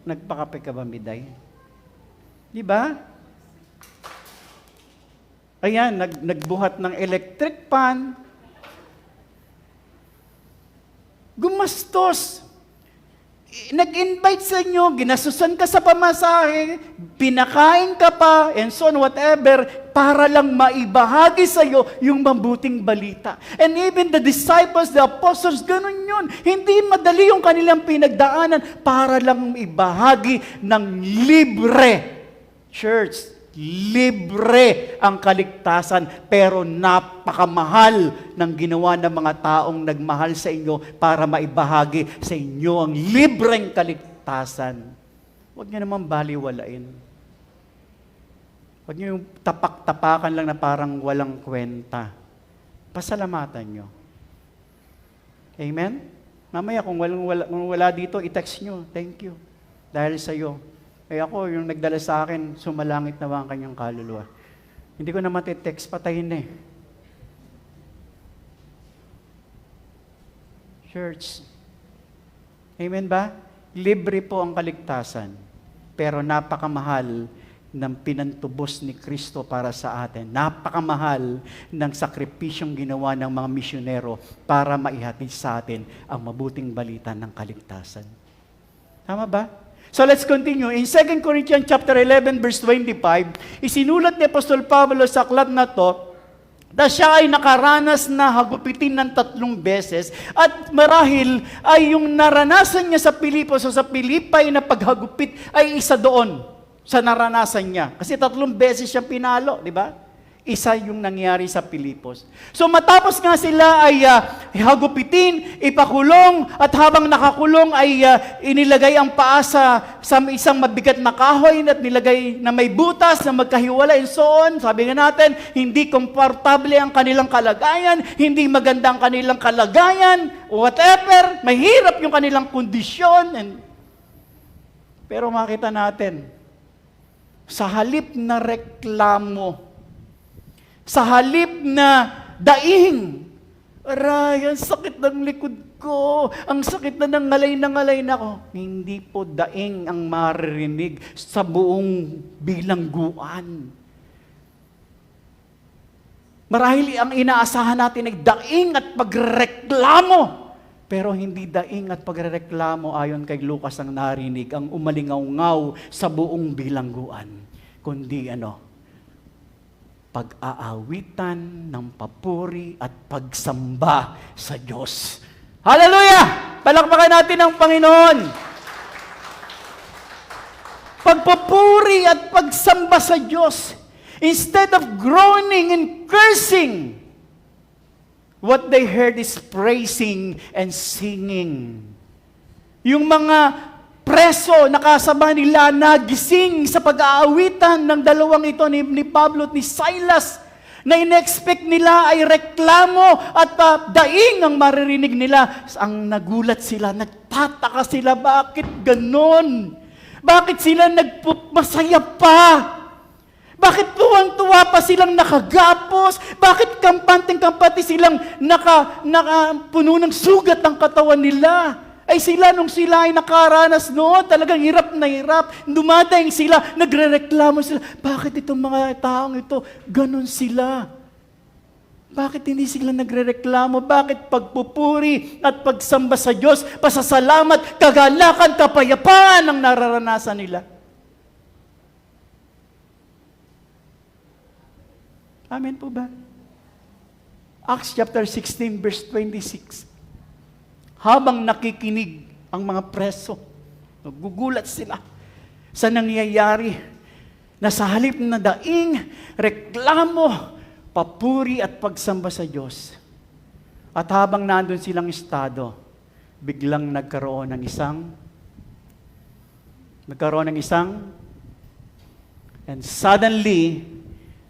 Nagpakape ka ba, Miday? Di ba? Ayan, nagbuhat ng electric pan. Gumastos. Nag-invite sa inyo, ginasusan ka sa pamasahe, pinakain ka pa, and so on, whatever, para lang maibahagi sa iyo yung mabuting balita. And even the disciples, the apostles, ganun yun. Hindi madali yung kanilang pinagdaanan para lang ibahagi ng libre. Church, libre ang kaligtasan, pero napakamahal ng ginawa ng mga taong nagmahal sa inyo para maibahagi sa inyo ang libreng kaligtasan. Huwag niyo naman baliwalain. Huwag niyo yung tapak-tapakan lang na parang walang kwenta. Pasalamatan niyo. Amen? Mamaya kung wala dito, i-text niyo, thank you. Dahil sa iyo. Ako, yung nagdala sa akin, sumalangit na ba ang kanyang kaluluwa. Hindi ko na matitext, patayin na eh. Church, amen ba? Libre po ang kaligtasan, pero napakamahal ng pinantubos ni Kristo para sa atin. Napakamahal ng sakripisyong ginawa ng mga misyonero para maihatid sa atin ang mabuting balita ng kaligtasan. Tama ba? So let's continue. In 2 Corinthians chapter 11 verse 25, isinulat ni Apostol Pablo sa aklat na to na siya ay nakaranas na hagupitin ng 3 beses at marahil ay yung naranasan niya sa Pilipos o sa Pilipay na paghagupit ay isa doon sa naranasan niya. Kasi 3 beses siya pinalo, di ba? Isa yung nangyari sa Pilipos. So matapos nga sila ay hagupitin, ipakulong, at habang nakakulong ay inilagay ang paa sa isang mabigat na kahoy at nilagay na may butas na magkahiwalay and so on. Sabi nga natin, hindi komportable ang kanilang kalagayan, hindi maganda ang kanilang kalagayan, whatever, mahirap yung kanilang kondisyon. Pero makita natin, sa halip na reklamo, sa halip na daing, aray, ang sakit ng likod ko, ang sakit na ng ngalay na ako. Hindi po daing ang maririnig sa buong bilangguan. Marahil ang inaasahan natin ay daing at pagreklamo. Pero hindi daing at pagreklamo ayon kay Lucas ang narinig, ang umalingaw-ngaw sa buong bilangguan. Kundi pag-aawitan ng papuri at pagsamba sa Diyos. Hallelujah! Palakpakan natin ang Panginoon. Pagpupuri at pagsamba sa Diyos. Instead of groaning and cursing, what they heard is praising and singing. Yung mga preso, nakasama nila, nagising sa pag-aawitan ng dalawang ito ni Pablo at ni Silas, na in-expect nila ay reklamo at daing ang maririnig nila. Ang nagulat sila, nagtataka sila, bakit ganon? Bakit sila masaya pa? Bakit tuwang-tuwa pa silang nakagapos? Bakit kampanteng-kampante silang puno ng sugat ang katawan nila? Ay sila, nung sila ay nakaranas noon, talagang hirap na hirap. Dumadaing sila, nagrereklamo sila. Bakit itong mga taong ito, ganun sila? Bakit hindi sila nagrereklamo? Bakit pagpupuri at pagsamba sa Diyos, pasasalamat, kagalakan, kapayapaan ang nararanasan nila? Amen po ba? Acts chapter 16 verse 26. Habang nakikinig ang mga preso, nagugulat sila sa nangyayari na sa halip na daing, reklamo, papuri at pagsamba sa Diyos. At habang nandun silang estado, biglang nagkaroon ng isang, and suddenly,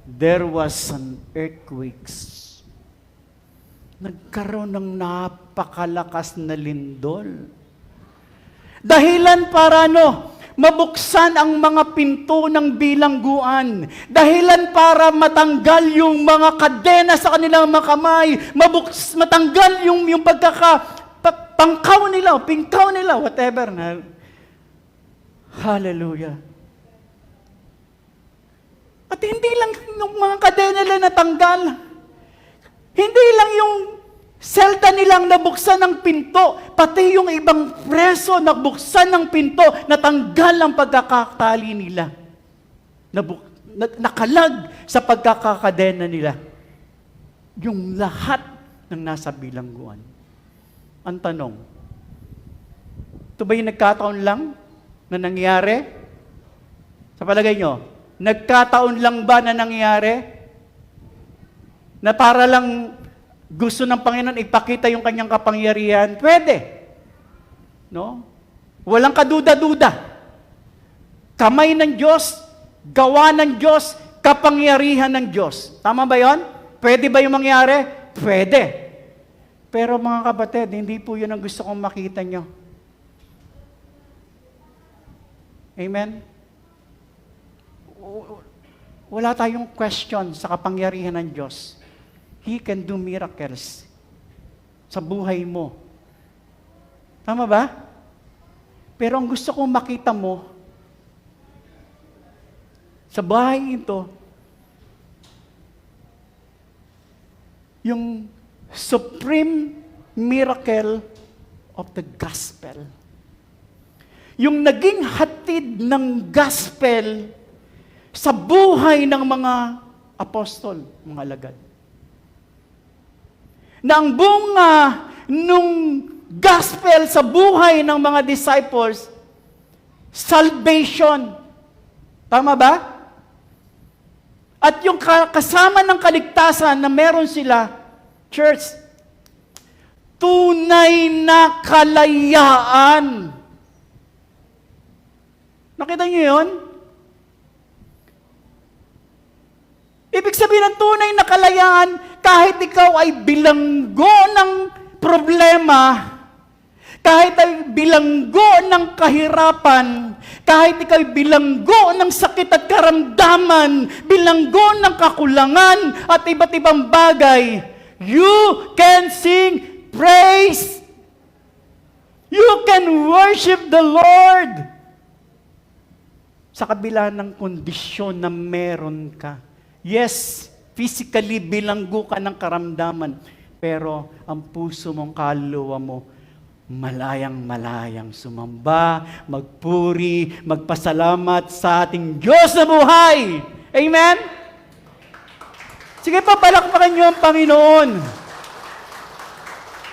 there was an earthquake. Nagkaroon ng napakalakas na lindol. Dahilan para mabuksan ang mga pinto ng bilangguan. Dahilan para matanggal yung mga kadena sa kanilang mga kamay. Matanggal yung pangkaw nila, pingkaw nila, whatever. Hallelujah. At hindi lang yung mga kadena nila natanggal. Hindi lang yung selda nilang nabuksan ng pinto, pati yung ibang preso nabuksan ng pinto, natanggal ang pagkakatali nila. Nakalag sa pagkakakadena nila. Yung lahat ng nasa bilangguan. Ang tanong, ito ba yung nagkataon lang na nangyari? Sa palagay nyo, nagkataon lang ba na nangyari? Na para lang gusto ng Panginoon ipakita yung kanyang kapangyarihan? Pwede. No? Walang kaduda-duda. Kamay ng Diyos, gawa ng Diyos, kapangyarihan ng Diyos. Tama ba yon? Pwede ba yung mangyari? Pwede. Pero mga kapatid, hindi po yun ang gusto kong makita nyo. Amen? wala tayong question sa kapangyarihan ng Diyos. He can do miracles sa buhay mo. Tama ba? Pero ang gusto kong makita mo, sa bahay ito, yung supreme miracle of the gospel. Yung naging hatid ng gospel sa buhay ng mga apostol, mga alagad. Na ang bunga nung gospel sa buhay ng mga disciples, salvation. Tama ba? At yung kasama ng kaligtasan na meron sila, church, tunay na kalayaan. Nakita niyo yun? Ibig sabihin ng tunay na kalayaan, kahit ikaw ay bilanggo ng problema, kahit ay bilanggo ng kahirapan, kahit ikaw ay bilanggo ng sakit at karamdaman, bilanggo ng kakulangan at iba't ibang bagay, you can sing praise. You can worship the Lord. Sa kabila ng kondisyon na meron ka. Yes, physically bilanggo ka ng karamdaman, pero ang puso mong kaluluwa mo, malayang-malayang sumamba, magpuri, magpasalamat sa ating Diyos na buhay. Amen? Sige pa, palakpakan niyo ang Panginoon.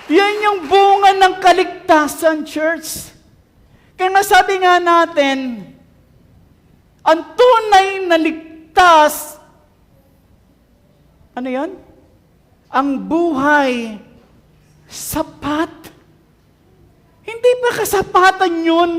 Yan yung bunga ng kaligtasan, church. Kaya nasabi nga natin, ang tunay na ligtas, ano yan? Ang buhay, sapat. Hindi ba kasapatan yun?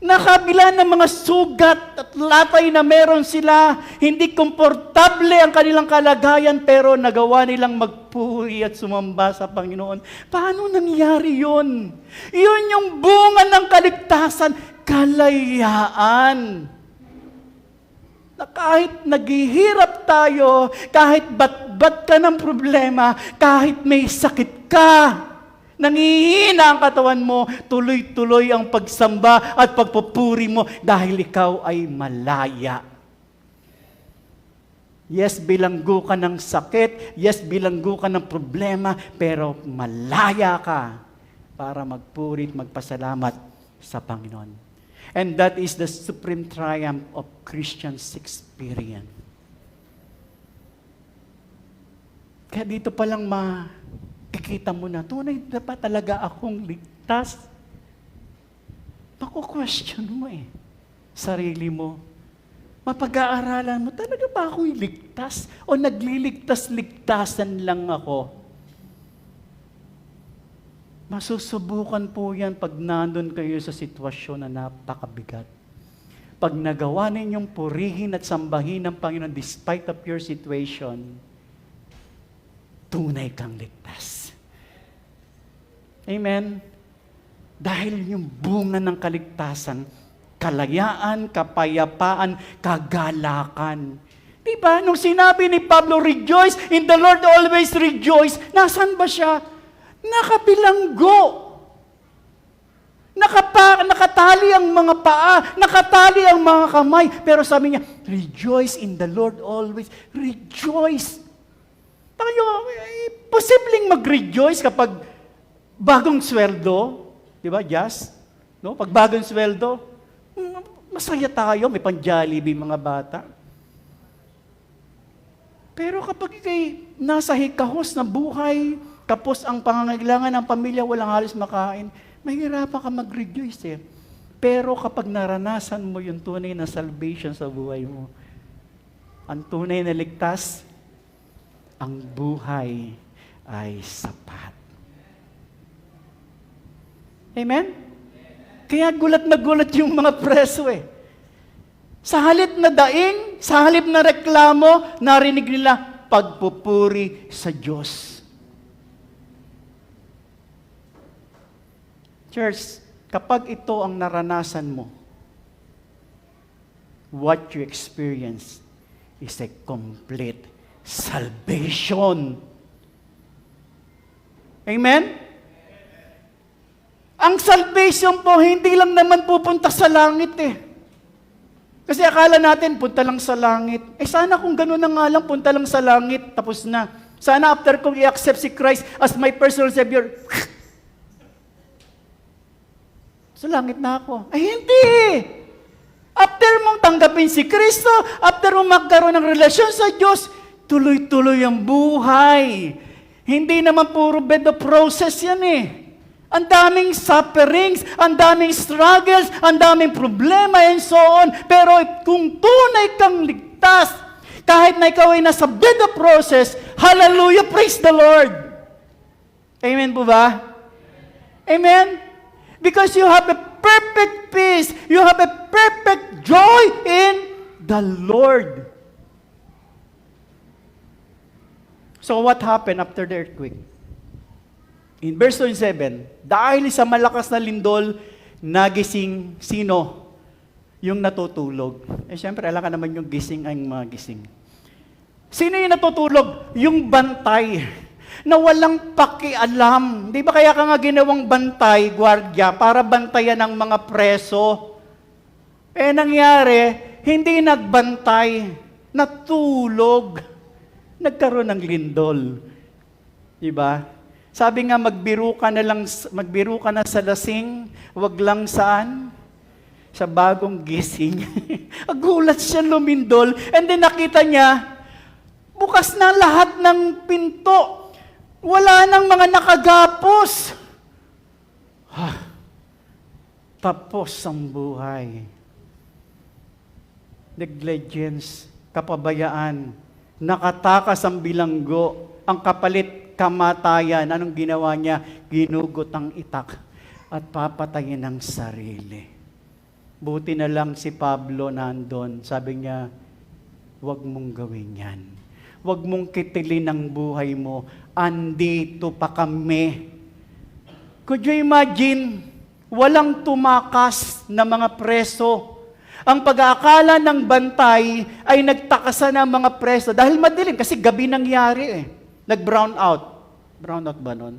Nakabila ng mga sugat at latay na meron sila, hindi komportable ang kanilang kalagayan, pero nagawa nilang magpuri at sumamba sa Panginoon. Paano nangyari yun? Yun yung bunga ng kaligtasan, kalayaan. Na kahit naghihirap tayo, kahit bat-bat ka ng problema, kahit may sakit ka, nangihina ang katawan mo, tuloy-tuloy ang pagsamba at pagpupuri mo dahil ikaw ay malaya. Yes, bilanggo ka ng sakit. Yes, bilanggo ka ng problema, pero malaya ka para magpuri at magpasalamat sa Panginoon. And that is the supreme triumph of Christians' experience. Kaya dito pa lang makikita mo na, tunay na ba talaga akong ligtas? Maku-question mo sarili mo. Mapag-aaralan mo, talaga ba ako'y ligtas? O nagliligtas-ligtasan lang ako? Masusubukan po yan pag nandun kayo sa sitwasyon na napakabigat. Pag nagawa ninyong purihin at sambahin ng Panginoon despite of your situation, tunay kang ligtas. Amen? Dahil yung bunga ng kaligtasan, kalayaan, kapayapaan, kagalakan. Diba? Nung sinabi ni Pablo, rejoice, in the Lord always rejoice, nasan ba siya? Nakabilanggo. Nakatali ang mga paa, nakatali ang mga kamay. Pero sabi niya, rejoice in the Lord always. Rejoice. Tayo, posibleng mag-rejoice kapag bagong sweldo. Di ba, Jazz? No? Pag bagong sweldo, masaya tayo, may pang-Jollibee mga bata. Pero kapag ikay nasa hikahos na buhay, tapos ang pangangailangan ng pamilya, walang halos makain, mahirapan ka mag-rejoice Pero kapag naranasan mo yung tunay na salvation sa buhay mo, ang tunay na ligtas, ang buhay ay sapat. Amen? Kaya gulat na gulat yung mga preso Sa halip na daing, sa halip na reklamo, narinig nila pagpupuri sa Diyos. Church, kapag ito ang naranasan mo, what you experience is a complete salvation. Amen? Ang salvation po, hindi lang naman pupunta sa langit eh. Kasi akala natin, punta lang sa langit. Sana kung gano'n na nga lang, punta lang sa langit, tapos na. Sana after kong i-accept si Christ as my personal Savior, sa langit na ako. Ay, hindi! After mong tanggapin si Kristo, after mong magkaroon ng relasyon sa Diyos, tuloy-tuloy ang buhay. Hindi naman puro bed of roses yan eh. Ang daming sufferings, ang daming struggles, ang daming problema and so on. Pero kung tunay kang ligtas, kahit na ikaw ay nasa bed of roses, hallelujah, praise the Lord. Amen po ba? Amen? Because you have a perfect peace, you have a perfect joy in the Lord. So what happened after the earthquake? In verse 27, dahil sa malakas na lindol, nagising sino? Yung natutulog. Siyempre, alam ka naman yung gising ay mga gising. Sino yung natutulog? Yung bantay na walang pakialam. Di ba kaya ka nga ginawang bantay, gwardiya, para bantayan ng mga preso? Nangyari, hindi nagbantay, natulog. Nagkaroon ng lindol. Di ba? Sabi nga, magbiro ka na sa lasing, wag lang saan? Sa bagong gising. Agulat siya, lumindol, and then nakita niya, bukas na lahat ng pinto. Wala nang mga nakagapos. Tapos ang buhay. Negligence, kapabayaan, nakatakas ang bilanggo, ang kapalit kamatayan. Anong ginawa niya? Ginugot ang itak at papatayin ang sarili. Buti na lang si Pablo nandun. Sabi niya, huwag mong gawin yan. Huwag mong kitilin ang buhay mo. Andito pa kami. Could you imagine? Walang tumakas na mga preso. Ang pag-aakala ng bantay ay nagtakasan ng mga preso. Dahil madilim, kasi gabi nangyari eh. Nag-brown out. Brown out ba nun?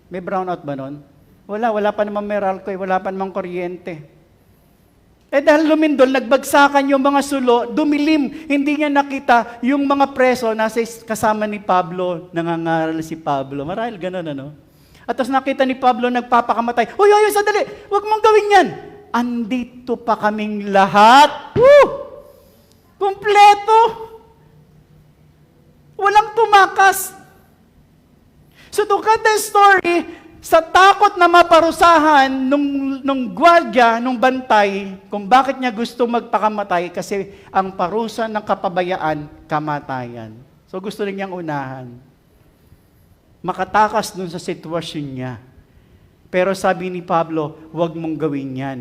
May brown out ba nun? Wala pa namang Meralco, wala pa namang kuryente. Dahil lumindol, nagbagsakan yung mga sulo, dumilim, hindi niya nakita yung mga preso nasa kasama ni Pablo, nangangaral si Pablo. Marahil ganun, ano? At tapos nakita ni Pablo, nagpapakamatay. Uy, sandali, huwag mong gawin yan. Andito pa kaming lahat. Woo! Kompleto. Walang tumakas. So to cut the story, sa takot na maparusahan nung gwardiya, nung bantay, kung bakit niya gusto magpakamatay, kasi ang parusa ng kapabayaan, kamatayan. So gusto rin niyang unahan. Makatakas dun sa sitwasyon niya. Pero sabi ni Pablo, huwag mong gawin yan.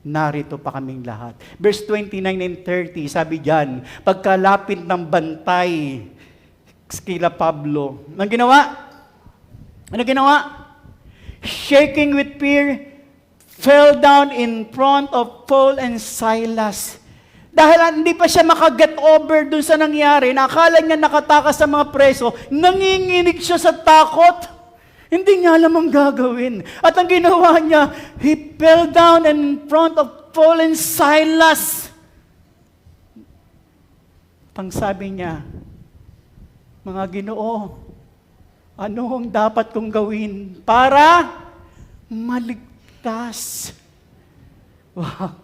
Narito pa kaming lahat. Verse 29 and 30, sabi diyan, pagkalapit ng bantay, kila Pablo, anong ginawa? Ano ginawa? Shaking with fear, fell down in front of Paul and Silas. Dahil hindi pa siya makaget over dun sa nangyari, nakakala niya nakatakas sa mga preso, nanginginig siya sa takot. Hindi niya alam ang gagawin. At ang ginawa niya, he fell down in front of Paul and Silas. Pang sabi niya, mga Ginoo, ano ang dapat kong gawin para maligtas? Wow.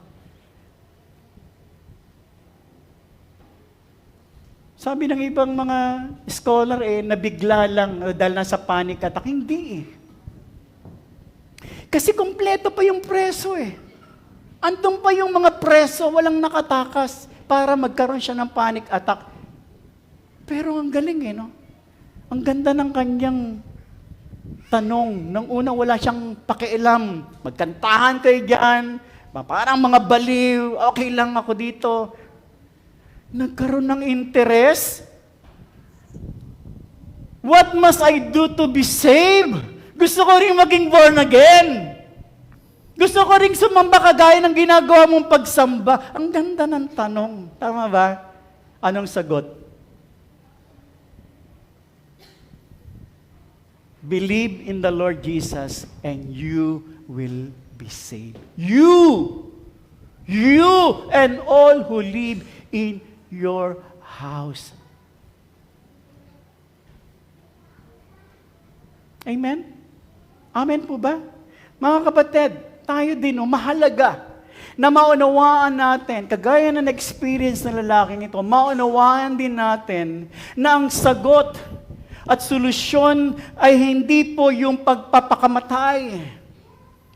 Sabi ng ibang mga scholar, nabigla lang dahil nasa panic attack. Hindi eh. Kasi kumpleto pa yung preso eh. Andun pa yung mga preso, walang nakatakas para magkaroon siya ng panic attack. Pero ang galing eh, no? Ang ganda ng kanyang tanong. Nang una, wala siyang pakialam. Magkantahan kayo dyan. Parang mga baliw. Okay lang ako dito. Nagkaroon ng interest. What must I do to be saved? Gusto ko rin maging born again. Gusto ko rin sumamba kagaya ng ginagawa mong pagsamba. Ang ganda ng tanong. Tama ba? Anong sagot? Believe in the Lord Jesus and you will be saved. You and all who live in your house. Amen? Amen po ba? Mga kapatid, tayo din, mahalaga na maunawaan natin, kagaya na na-experience ng lalaking ito, maunawaan din natin na ang sagot at solusyon ay hindi po yung pagpapakamatay.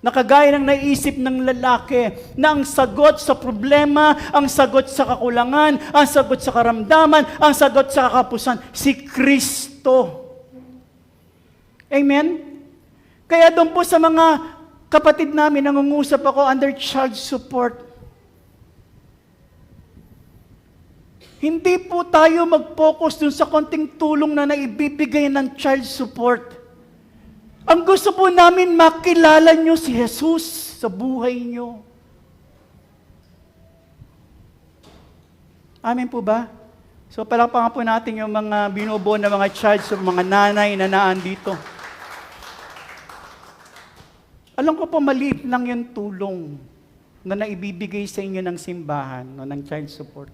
Nakagaya ng naisip ng lalaki na ang sagot sa problema, ang sagot sa kakulangan, ang sagot sa karamdaman, ang sagot sa kakapusan, si Kristo. Amen? Kaya doon po sa mga kapatid namin, nangungusap ako under child support. Hindi po tayo mag-focus dun sa konting tulong na naibibigay ng child support. Ang gusto po namin makilala nyo si Jesus sa buhay nyo. Amen po ba? So palakpakan po natin yung mga binubuo na mga child support, mga nanay na naandito. Alam ko po, maliit lang yung tulong na naibibigay sa inyo ng simbahan o ng child support.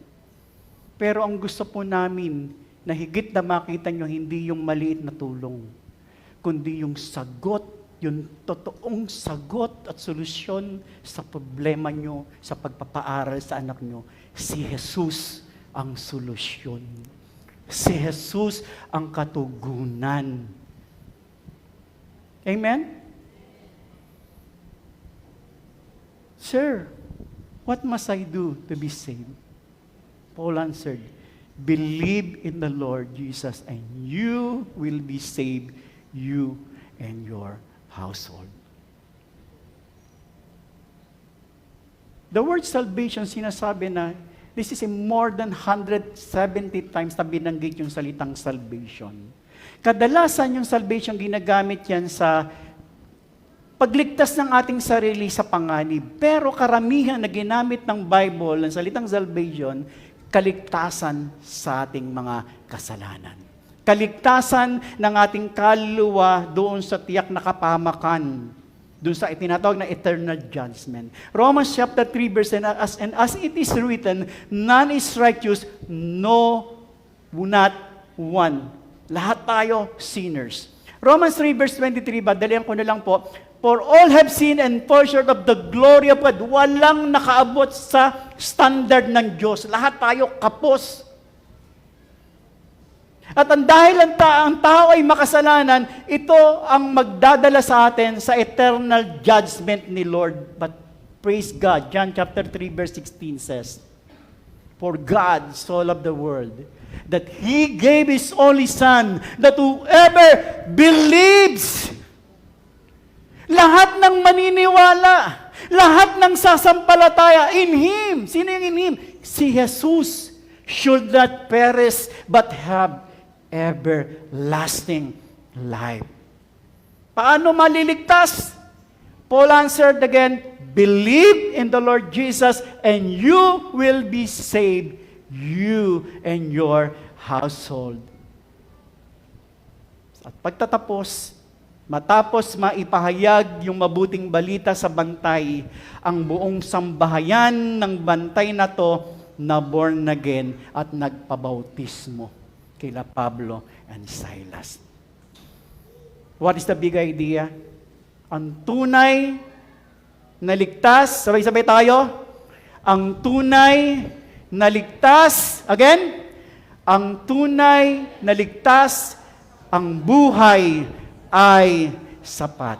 Pero ang gusto po namin na higit na makita nyo, hindi yung maliit na tulong, kundi yung sagot, yung totoong sagot at solusyon sa problema nyo, sa pagpapaaral sa anak nyo. Si Jesus ang solusyon. Si Jesus ang katugunan. Amen? Sir, what must I do to be saved? Paul answered, believe in the Lord Jesus and you will be saved, you and your household. The word salvation, sinasabi na this is more than 170 times na binanggit yung salitang salvation. Kadalasan yung salvation, ginagamit yan sa pagligtas ng ating sarili sa panganib. Pero karamihan na ginamit ng Bible, ng salitang salvation, kaligtasan sa ating mga kasalanan. Kaligtasan ng ating kaluluwa doon sa tiyak na kapahamakan, doon sa itinatawag na eternal judgment. Romans chapter 3 verse 10, and as it is written, none is righteous, no, not one. Lahat tayo sinners. Romans 3 verse 23, dalihan ko na lang po, for all have sinned and fall short of the glory of God. Walang nakaabot sa standard ng Diyos. Lahat tayo kapos. At dahil ang tao ay makasalanan, ito ang magdadala sa atin sa eternal judgment ni Lord. But praise God, John chapter 3 verse 16 says, for God so loved the world, that He gave His only Son, that whoever believes, lahat ng maniniwala, lahat ng sasampalataya in Him. Sino yung in Him? Si Jesus should not perish but have everlasting life. Paano maliligtas? Paul answered again, believe in the Lord Jesus and you will be saved, you and your household. At pagtatapos, matapos maipahayag yung mabuting balita sa bantay, ang buong sambahayan ng bantay na to na born again at nagpabautismo kila Pablo and Silas. What is the big idea? Ang tunay na ligtas, sabay-sabay tayo, ang tunay na ligtas, again, ang tunay na ligtas, ang buhay ay sapat.